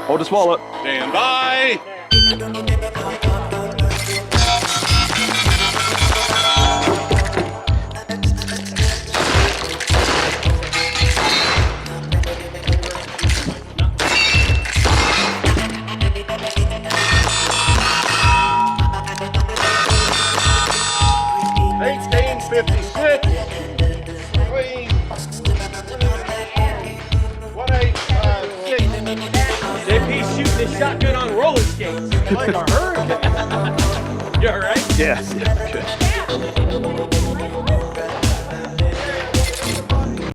Hold his wallet. Stand by. JP's shooting his shotgun on roller skates like a hurricane. You all right? Yeah, good.